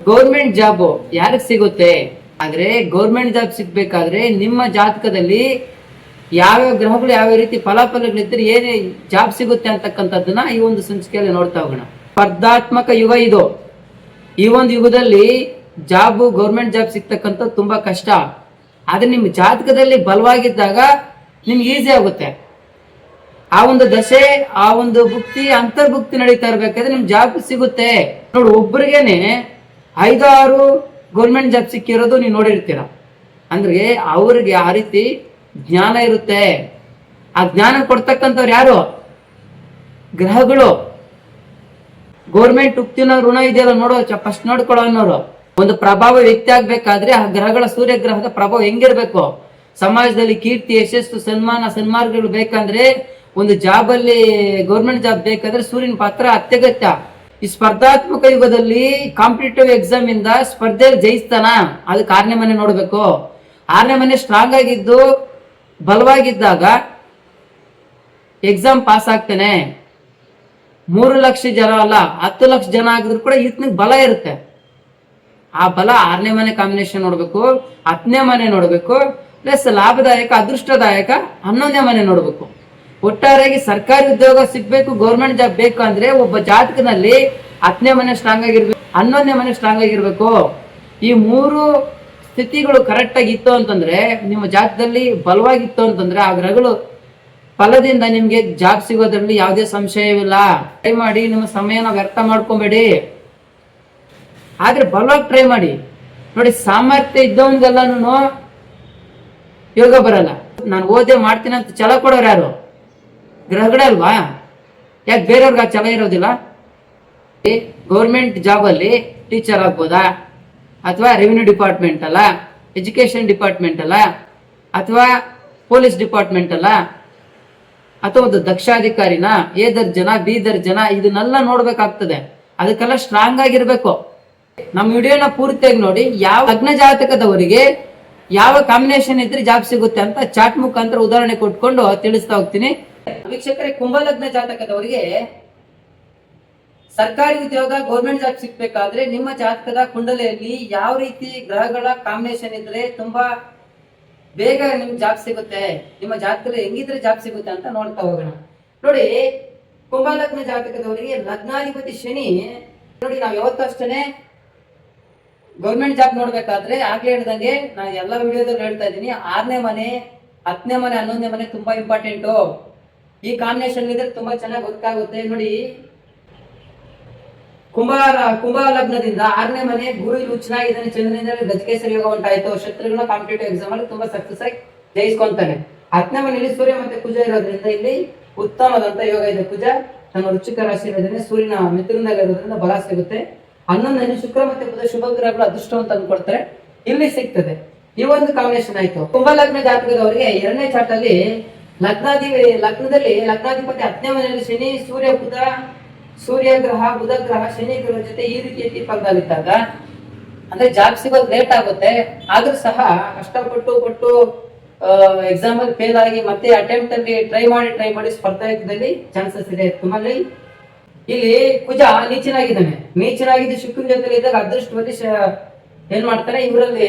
Government job ಯಾರಿಗೆ ಸಿಗುತ್ತೆ ಆದ್ರೆ ಗೌರ್ಮೆಂಟ್ ಜಾಬ್ ಸಿಗ್ಬೇಕಾದ್ರೆ ನಿಮ್ಮ ಜಾತಕದಲ್ಲಿ ಯಾವ್ಯಾವ ಗ್ರಹಗಳು ಯಾವ ರೀತಿ ಫಲಾಫಲಗಳಿದ್ರೆ ಏನೇ ಜಾಬ್ ಸಿಗುತ್ತೆ ಅಂತಕ್ಕಂಥದ್ದನ್ನ ಈ ಒಂದು ಸಂಚಿಕೆಯಲ್ಲಿ ನೋಡ್ತಾ ಹೋಗೋಣ. ಸ್ಪರ್ಧಾತ್ಮಕ ಯುಗ ಇದು. ಈ ಒಂದು ಯುಗದಲ್ಲಿ ಗೌರ್ಮೆಂಟ್ ಜಾಬ್ ಸಿಗ್ತಕ್ಕಂಥ ತುಂಬಾ ಕಷ್ಟ. ಆದ್ರೆ ನಿಮ್ಮ ಜಾತಕದಲ್ಲಿ ಬಲವಾಗಿದ್ದಾಗ ನಿಮ್ಗೆ ಈಸಿ ಆಗುತ್ತೆ. ಆ ಒಂದು ದಶೆ, ಆ ಒಂದು ಭುಕ್ತಿ, ಅಂತರ್ಭುಕ್ತಿ ನಡೀತಾ ಇರ್ಬೇಕಾದ್ರೆ ನಿಮ್ ಜಾಬ್ ಸಿಗುತ್ತೆ. ನೋಡಿ, ಒಬ್ರಿಗೇನೆ 5-6 ಗೌರ್ಮೆಂಟ್ ಜಾಬ್ ಸಿಕ್ಕಿರೋದು ನೀವು ನೋಡಿರ್ತೀರ. ಅಂದ್ರೆ ಅವ್ರಿಗೆ ಆ ರೀತಿ ಜ್ಞಾನ ಇರುತ್ತೆ. ಆ ಜ್ಞಾನ ಕೊಡ್ತಕ್ಕಂಥವ್ರು ಯಾರು? ಗ್ರಹಗಳು. ಗೌರ್ಮೆಂಟ್ ಉಕ್ತಿನ ಋಣ ಇದೆಯಲ್ಲ ನೋಡೋ, ಫಸ್ಟ್ ನೋಡ್ಕೊಳ್ಳೋ ಅನ್ನೋರು. ಒಂದು ಪ್ರಭಾವ ವ್ಯಕ್ತಿ ಆಗ್ಬೇಕಾದ್ರೆ ಆ ಗ್ರಹಗಳ, ಸೂರ್ಯ ಗ್ರಹದ ಪ್ರಭಾವ ಹೆಂಗಿರ್ಬೇಕು? ಸಮಾಜದಲ್ಲಿ ಕೀರ್ತಿ, ಯಶಸ್ಸು, ಸನ್ಮಾರ್ಗಗಳು ಬೇಕಂದ್ರೆ, ಒಂದು ಜಾಬ್ ಅಲ್ಲಿ ಗೌರ್ಮೆಂಟ್ ಜಾಬ್ ಬೇಕಾದ್ರೆ ಸೂರ್ಯನ ಪಾತ್ರ ಅತ್ಯಗತ್ಯ. ಈ ಸ್ಪರ್ಧಾತ್ಮಕ ಯುಗದಲ್ಲಿ ಕಾಂಪಿಟೇಟಿವ್ ಎಕ್ಸಾಮ್ ಇಂದ ಸ್ಪರ್ಧೆಯಲ್ಲಿ ಜಯಿಸ್ತಾನ, ಅದಕ್ಕೆ 6ನೇ ಮನೆ ನೋಡ್ಬೇಕು. 6ನೇ ಮನೆ ಸ್ಟ್ರಾಂಗ್ ಆಗಿದ್ದು ಬಲವಾಗಿದ್ದಾಗ ಎಕ್ಸಾಮ್ ಪಾಸ್ ಆಗ್ತಾನೆ. 3 ಲಕ್ಷ ಜನ ಅಲ್ಲ, 10 ಲಕ್ಷ ಜನ ಆಗಿದ್ರು ಕೂಡ ಈತನಿಗೆ ಬಲ ಇರುತ್ತೆ. ಆ ಬಲ 6ನೇ ಮನೆ ಕಾಂಬಿನೇಷನ್ ನೋಡ್ಬೇಕು, 10ನೇ ಮನೆ ನೋಡ್ಬೇಕು, ಪ್ಲಸ್ ಲಾಭದಾಯಕ, ಅದೃಷ್ಟದಾಯಕ 11ನೇ ಮನೆ ನೋಡ್ಬೇಕು. ಒಟ್ಟಾರೆಯಾಗಿ ಸರ್ಕಾರಿ ಉದ್ಯೋಗ ಸಿಗ್ಬೇಕು, ಗೌರ್ಮೆಂಟ್ ಜಾಬ್ ಬೇಕು ಅಂದ್ರೆ ಒಬ್ಬ ಜಾತಕನಲ್ಲಿ 10ನೇ ಮನೆ ಸ್ಟ್ರಾಂಗ್ ಆಗಿರ್ಬೇಕು, 11ನೇ ಮನೆ ಸ್ಟ್ರಾಂಗ್ ಆಗಿರ್ಬೇಕು. ಈ 3 ಸ್ಥಿತಿಗಳು ಕರೆಕ್ಟ್ ಆಗಿ ಇತ್ತು ಅಂತಂದ್ರೆ, ನಿಮ್ಮ ಜಾತಕದಲ್ಲಿ ಬಲವಾಗಿತ್ತು ಅಂತಂದ್ರೆ, ಆ ಗ್ರಹಗಳು ಫಲದಿಂದ ನಿಮ್ಗೆ ಜಾಬ್ ಸಿಗೋದ್ರಲ್ಲಿ ಯಾವುದೇ ಸಂಶಯವಿಲ್ಲ. ಟ್ರೈ ಮಾಡಿ, ನಿಮ್ಮ ಸಮಯನ ವ್ಯರ್ಥ ಮಾಡ್ಕೊಬೇಡಿ. ಆದ್ರೆ ಬಲವಾಗಿ ಟ್ರೈ ಮಾಡಿ. ನೋಡಿ, ಸಾಮರ್ಥ್ಯ ಇದ್ದವನ್ಗೆಲ್ಲನೂ ಯೋಗ ಬರಲ್ಲ. ನಾನು ಓದೇ ಮಾಡ್ತೀನಿ ಅಂತ ಛಲ ಕೊಡೋರು ಯಾರು? ಗ್ರಹಗಳೇ ಅಲ್ವಾ? ಯಾಕೆ ಬೇರೆಯವ್ರಿಗೆ ಆ ಛಲ ಇರೋದಿಲ್ಲ? ಗೌರ್ಮೆಂಟ್ ಜಾಬ್ ಅಲ್ಲಿ ಟೀಚರ್ ಆಗ್ಬೋದಾ, ಅಥವಾ ರೆವಿನ್ಯೂ ಡಿಪಾರ್ಟ್ಮೆಂಟ್ ಅಲ್ಲ, ಎಜುಕೇಶನ್ ಡಿಪಾರ್ಟ್ಮೆಂಟ್ ಅಲ್ಲ, ಅಥವಾ ಪೊಲೀಸ್ ಡಿಪಾರ್ಟ್ಮೆಂಟ್ ಅಲ್ಲ, ಅಥವಾ ಒಂದು ದಕ್ಷಾಧಿಕಾರಿನ, ಎ ದರ್ಜನ, ಬಿ ದರ್ಜನ, ಇದನ್ನೆಲ್ಲ ನೋಡ್ಬೇಕಾಗ್ತದೆ. ಅದಕ್ಕೆಲ್ಲ ಸ್ಟ್ರಾಂಗ್ ಆಗಿರ್ಬೇಕು. ನಮ್ಮ ವಿಡಿಯೋನ ಪೂರ್ತಿಯಾಗಿ ನೋಡಿ, ಯಾವ ಲಗ್ನ ಜಾತಕದವರಿಗೆ ಯಾವ ಕಾಂಬಿನೇಷನ್ ಇದ್ರೆ ಜಾಬ್ ಸಿಗುತ್ತೆ ಅಂತ ಚಾಟ್ ಮುಖಾಂತರ ಉದಾಹರಣೆ ಕೊಟ್ಕೊಂಡು ತಿಳಿಸ್ತಾ ಹೋಗ್ತೀನಿ. ವೀಕ್ಷಕರೇ, ಕುಂಭ ಲಗ್ನ ಜಾತಕದವರಿಗೆ ಸರ್ಕಾರಿ ಉದ್ಯೋಗ, ಗೌರ್ಮೆಂಟ್ ಜಾಬ್ ಸಿಗ್ಬೇಕಾದ್ರೆ ನಿಮ್ಮ ಜಾತಕದ ಕುಂಡಲಿಯಲ್ಲಿ ಯಾವ ರೀತಿ ಗ್ರಹಗಳ ಕಾಂಬಿನೇಷನ್ ಇದ್ರೆ ತುಂಬಾ ಬೇಗ ನಿಮ್ಗೆ ಜಾಬ್ ಸಿಗುತ್ತೆ, ನಿಮ್ಮ ಜಾತಕದಲ್ಲಿ ಹೆಂಗಿದ್ರೆ ಜಾಬ್ ಸಿಗುತ್ತೆ ಅಂತ ನೋಡ್ತಾ ಹೋಗೋಣ. ನೋಡಿ, ಕುಂಭ ಲಗ್ನ ಜಾತಕದವರಿಗೆ ಲಗ್ನಾಧಿಪತಿ ಶನಿ. ನೋಡಿ, ನಾವು ಯಾವತ್ತೂ ಅಷ್ಟೇ ಗೌರ್ಮೆಂಟ್ ಜಾಬ್ ನೋಡ್ಬೇಕಾದ್ರೆ ಆಗ್ಲೇ ಹೇಳ್ದಂಗೆ ನಾನು ಎಲ್ಲ ವಿಡಿಯೋದಲ್ಲಿ ಹೇಳ್ತಾ ಇದ್ದೀನಿ, 6ನೇ ಮನೆ, 10ನೇ ಮನೆ, 11ನೇ ಮನೆ ತುಂಬಾ ಇಂಪಾರ್ಟೆಂಟು. ಈ ಕಾಂಬಿನೇಷನ್ ಇದ್ರೆ ತುಂಬಾ ಚೆನ್ನಾಗಿ ಗೊತ್ತಾಗುತ್ತೆ. ನೋಡಿ, ಕುಂಭ ಲಗ್ನದಿಂದ 6ನೇ ಮನೆ ಗುರು ಇಲ್ಲಿ ಚೆನ್ನಾಗಿದ್ದಾನೆ, ಚಂದ್ರನಿಂದ ಗಜಕೇಸರಿ ಯೋಗ ಉಂಟಾಯ್ತು. ಶತ್ರುಗಳನ್ನ ಕಾಂಪಿಟೇಟಿವ್ ಎಕ್ಸಾಮ್ ಅಲ್ಲಿ ತುಂಬಾ ಸಕ್ಸಸ್ ಆಗಿ ಜಯಿಸ್ಕೊಂತಾನೆ. 10ನೇ ಮನೆಯಲ್ಲಿ ಸೂರ್ಯ ಮತ್ತೆ ಕುಜ ಇರೋದ್ರಿಂದ ಇಲ್ಲಿ ಉತ್ತಮದಂತ ಯೋಗ ಇದೆ. ಕುಜ ತನ್ನ ವೃಶ್ಚಿಕ ರಾಶಿ ಇರೋದ್ರಿಂದ ಸೂರ್ಯನ ಮಿತ್ರನಲ್ಲಿರೋದ್ರಿಂದ ಬಲ ಸಿಗುತ್ತೆ. 11ನೇ ಶುಕ್ರ ಮತ್ತೆ ಬುಧ ಶುಭ ಗ್ರಹಗಳು ಅದೃಷ್ಟವಂತ ಅಂದ್ಕೊಡ್ತಾರೆ, ಇಲ್ಲಿ ಸಿಗ್ತದೆ. ಈ ಒಂದು ಕಾಂಬಿನೇಷನ್ ಆಯ್ತು. ಕುಂಭ ಲಗ್ನ ಜಾತಕದವರಿಗೆ 2ನೇ ಚಾರ್ಟ್ ಅಲ್ಲಿ ಲಗ್ನದಲ್ಲಿ ಲಗ್ನಾಧಿಪತಿ 10ನೇ ಮನೆಯಲ್ಲಿ ಶನಿ, ಸೂರ್ಯ ಗ್ರಹ, ಬುಧ ಗ್ರಹ, ಶನಿ ಗ್ರಹ ಜೊತೆ ಈ ರೀತಿ ಫಲದಲ್ಲಿದ್ದಾಗ ಅಂದ್ರೆ ಜಾಬ್ ಸಿಗೋದು ಲೇಟ್ ಆಗುತ್ತೆ. ಆದ್ರೂ ಸಹ ಕಷ್ಟಪಟ್ಟು ಎಕ್ಸಾಮ್ ಅಲ್ಲಿ ಫೇಲ್ ಆಗಿ ಮತ್ತೆ ಅಟೆಂಪ್ಟ್ ಅಲ್ಲಿ ಟ್ರೈ ಮಾಡಿ ಸ್ಪರ್ಧಾಯುದ್ಧದಲ್ಲಿ ಚಾನ್ಸಸ್ ಇದೆ. ತುಂಬಲ್ಲಿ ಇಲ್ಲಿ ಕುಜ ನೀಚನಾಗಿದ್ದು ಶುಕ್ರನ ಜೊತೆ ಇದ್ದಾಗ ಅದೃಷ್ಟವತಿ ಏನ್ ಮಾಡ್ತಾರೆ, ಇವರಲ್ಲಿ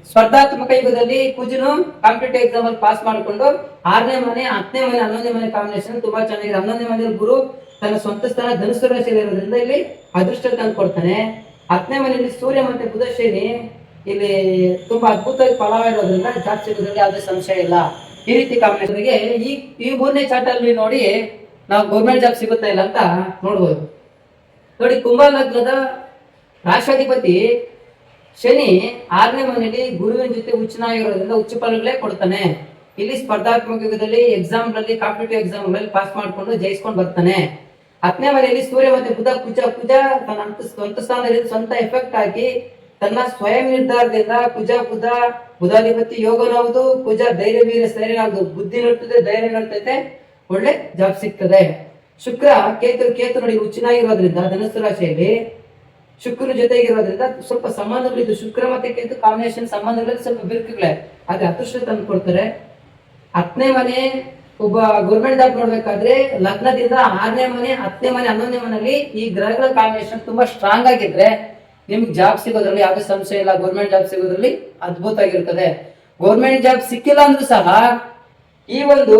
ಸ್ಪರ್ಧಾತ್ಮಕ ಯುಗದಲ್ಲಿ ಕುಜನು ಕಾಂಪಿಟೇಟಿವ್ ಎಕ್ಸಾಮ್ ಅಲ್ಲಿ ಪಾಸ್ ಮಾಡಿಕೊಂಡು 6ನೇ ಮನೆ, 10ನೇ ಮನೆ, 11ನೇ ಮನೆ ಕಾಂಬಿನೇಷನ್ ತುಂಬಾ ಚೆನ್ನಾಗಿದೆ. 11ನೇ ಮನೆಯಲ್ಲಿ ಗುರು ತನ್ನ ಸ್ವಂತ ಸ್ಥಾನ ಧನುಸ್ಸು ರಾಶಿಯಲ್ಲಿ ಇರೋದ್ರಿಂದ ಇಲ್ಲಿ ಅದೃಷ್ಟ ತಂದು ಕೊಡ್ತಾನೆ. 10ನೇ ಮನೆಯಲ್ಲಿ ಸೂರ್ಯ ಮತ್ತೆ ಬುಧ ಶನಿ ಇಲ್ಲಿ ತುಂಬಾ ಅದ್ಭುತವಾಗಿ ಫಲವಿರೋದ್ರಿಂದ ಜಾಬ್ ಸಿಗೋದ್ರಲ್ಲಿ ಯಾವುದೇ ಸಂಶಯ ಇಲ್ಲ. ಈ ರೀತಿ ಕಾಂಬಿನೇಷನ್ಗೆ ಈ 3ನೇ ಚಾರ್ಟ್ ಅಲ್ಲಿ ನೋಡಿ ನಾವು ಗೌರ್ಮೆಂಟ್ ಜಾಬ್ ಸಿಗುತ್ತಾ ಇಲ್ಲ ಅಂತ ನೋಡ್ಬೋದು. ನೋಡಿ, ಕುಂಭ ಲಗ್ನದ ರಾಷ್ಟ್ರಾಧಿಪತಿ ಶನಿ 6ನೇ ಮನೆಯಲ್ಲಿ ಗುರುವಿನ ಜೊತೆ ಉಚ್ಚನಾಗಿರೋದ್ರಿಂದ ಉಚ್ಚ ಫಲಗಳೇ ಕೊಡ್ತಾನೆ. ಇಲ್ಲಿ ಸ್ಪರ್ಧಾತ್ಮಕ ಯುಗದಲ್ಲಿ ಎಕ್ಸಾಮ್ ಗಳಲ್ಲಿ, ಕಾಂಪಿಟೇಟಿವ್ ಎಕ್ಸಾಮ್ ಗಳಲ್ಲಿ ಪಾಸ್ ಮಾಡ್ಕೊಂಡು ಜಯಿಸ್ಕೊಂಡು ಬರ್ತಾನೆ. 10ನೇ ಮನೆಯಲ್ಲಿ ಸೂರ್ಯ ಮತ್ತೆ ಕುಜ ತನ್ನ ಸ್ವಂತ ಸ್ಥಾನದಲ್ಲಿ ಸ್ವಂತ ಎಫೆಕ್ಟ್ ಆಗಿ ತನ್ನ ಸ್ವಯಂ ನಿರ್ಧಾರದಿಂದ ಬುಧಾಧಿಪತಿ ಯೋಗನವುದು, ಕುಜ ಧೈರ್ಯ ವೀರ್ಯ ಸ್ಥೈರ್ಯ, ಬುದ್ಧಿ ನಡ್ತದೆ, ಧೈರ್ಯ ನಡ್ತೈತೆ, ಒಳ್ಳೆ ಜಾಬ್ ಸಿಗ್ತದೆ. ಶುಕ್ರ ಕೇತು ನೋಡಿ ಉಚ್ಚನಾಗಿರೋದ್ರಿಂದ ಧನುಸ್ಸು ರಾಶಿಯಲ್ಲಿ ಶುಕ್ರನ ಜೊತೆಗಿರೋದ್ರಿಂದ ಸ್ವಲ್ಪ ಸಂಬಂಧಗಳಿದ್ದು, ಶುಕ್ರ ಮತ್ತೆ ಕೇತು ಕಾಂಬಿನೇಷನ್ ಸಂಬಂಧಗಳಲ್ಲಿ ಸ್ವಲ್ಪ ಬಿರುಕುಗಳೇ, ಆದ್ರೆ ಅದೃಷ್ಟ ತಂದು ಕೊಡ್ತಾರೆ. 10ನೇ ಮನೆ ಒಬ್ಬ ಗೌರ್ಮೆಂಟ್ ಜಾಬ್ ನೋಡ್ಬೇಕಾದ್ರೆ ಲಗ್ನದಿಂದ 6ನೇ ಮನೆ, 10ನೇ ಮನೆ, 11ನೇ ಮನೆಯಲ್ಲಿ ಈ ಗ್ರಹಗಳ ಕಾಂಬಿನೇಷನ್ ತುಂಬಾ ಸ್ಟ್ರಾಂಗ್ ಆಗಿದ್ರೆ ನಿಮ್ಗೆ ಜಾಬ್ ಸಿಗೋದ್ರಲ್ಲಿ ಯಾವುದೇ ಸಂಶಯ ಇಲ್ಲ. ಗೌರ್ಮೆಂಟ್ ಜಾಬ್ ಸಿಗೋದ್ರಲ್ಲಿ ಅದ್ಭುತ ಆಗಿರ್ತದೆ. ಗೌರ್ಮೆಂಟ್ ಜಾಬ್ ಸಿಕ್ಕಿಲ್ಲ ಅಂದ್ರೂ ಸಹ ಈ ಒಂದು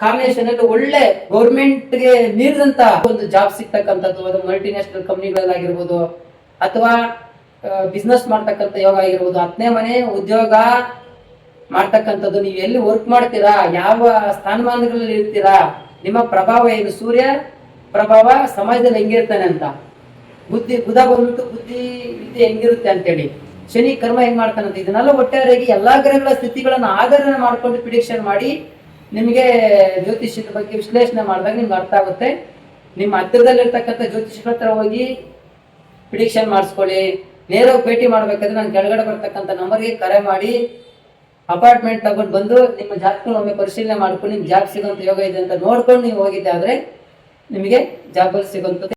ಕಾಂಬಿನೇಷನ್ ಅಲ್ಲಿ ಒಳ್ಳೆ ಗೌರ್ಮೆಂಟ್ಗೆ ಮೀರಿದಂತ ಒಂದು ಜಾಬ್ ಸಿಗ್ತಕ್ಕಂಥದ್ದು, ಅದು ಮಲ್ಟಿನ್ಯಾಷನಲ್ ಕಂಪ್ನಿಗಳಾಗಿರ್ಬೋದು ಅಥವಾ ಬಿಸ್ನೆಸ್ ಮಾಡ್ತಕ್ಕಂಥ ಯೋಗ ಆಗಿರ್ಬೋದು, 10ನೇ ಮನೆ ಉದ್ಯೋಗ ಮಾಡ್ತಕ್ಕಂಥದ್ದು, ನೀವು ಎಲ್ಲಿ ವರ್ಕ್ ಮಾಡ್ತೀರಾ, ಯಾವ ಸ್ಥಾನಮಾನಗಳಲ್ಲಿ ಇರ್ತೀರಾ, ನಿಮ್ಮ ಪ್ರಭಾವ ಏನು, ಸೂರ್ಯ ಪ್ರಭಾವ ಸಮಾಜದಲ್ಲಿ ಹೆಂಗಿರ್ತಾನೆ ಅಂತ, ಬುದ್ಧ ಬಂದ್ಬಿಟ್ಟು ಬುದ್ಧಿ ವಿದ್ಯೆ ಹೆಂಗಿರುತ್ತೆ ಅಂತೇಳಿ, ಶನಿ ಕರ್ಮ ಹೆಂಗ್ ಮಾಡ್ತಾನಂತ, ಇದನ್ನೆಲ್ಲ ಒಟ್ಟಾರೆಯಾಗಿ ಎಲ್ಲಾ ಗ್ರಹಗಳ ಸ್ಥಿತಿಗಳನ್ನ ಆಧಾರ ಮಾಡ್ಕೊಂಡು ಪ್ರಿಡಿಕ್ಷನ್ ಮಾಡಿ ನಿಮಗೆ ಜ್ಯೋತಿಷ್ಯದ ಬಗ್ಗೆ ವಿಶ್ಲೇಷಣೆ ಮಾಡಿದಾಗ ನಿಮ್ಗೆ ಅರ್ಥ ಆಗುತ್ತೆ. ನಿಮ್ಮ ಹತ್ತಿರದಲ್ಲಿರ್ತಕ್ಕಂಥ ಜ್ಯೋತಿಷ್ಯರ ಹತ್ರ ಹೋಗಿ ಪ್ರಿಡಿಕ್ಷನ್ ಮಾಡಿಸ್ಕೊಳ್ಳಿ. ನೇರವಾಗಿ ಭೇಟಿ ಮಾಡ್ಬೇಕಾದ್ರೆ ನಾನು ಕೆಳಗಡೆ ಬರ್ತಕ್ಕಂಥ ನಂಬರ್ಗೆ ಕರೆ ಮಾಡಿ ಅಪಾರ್ಟ್ಮೆಂಟ್ ತಗೊಂಡು ಬಂದು ನಿಮ್ಮ ಜಾತಕನ ಒಮ್ಮೆ ಪರಿಶೀಲನೆ ಮಾಡ್ಕೊಂಡು ನಿಮ್ಗೆ ಜಾಬ್ ಸಿಗೋಂಥ ಯೋಗ ಇದೆ ಅಂತ ನೋಡ್ಕೊಂಡು ನೀವು ಹೋಗಿದ್ದೆ ಆದ್ರೆ ನಿಮಗೆ ಜಾಬ್ ಸಿಗೋಂಥದ್ದು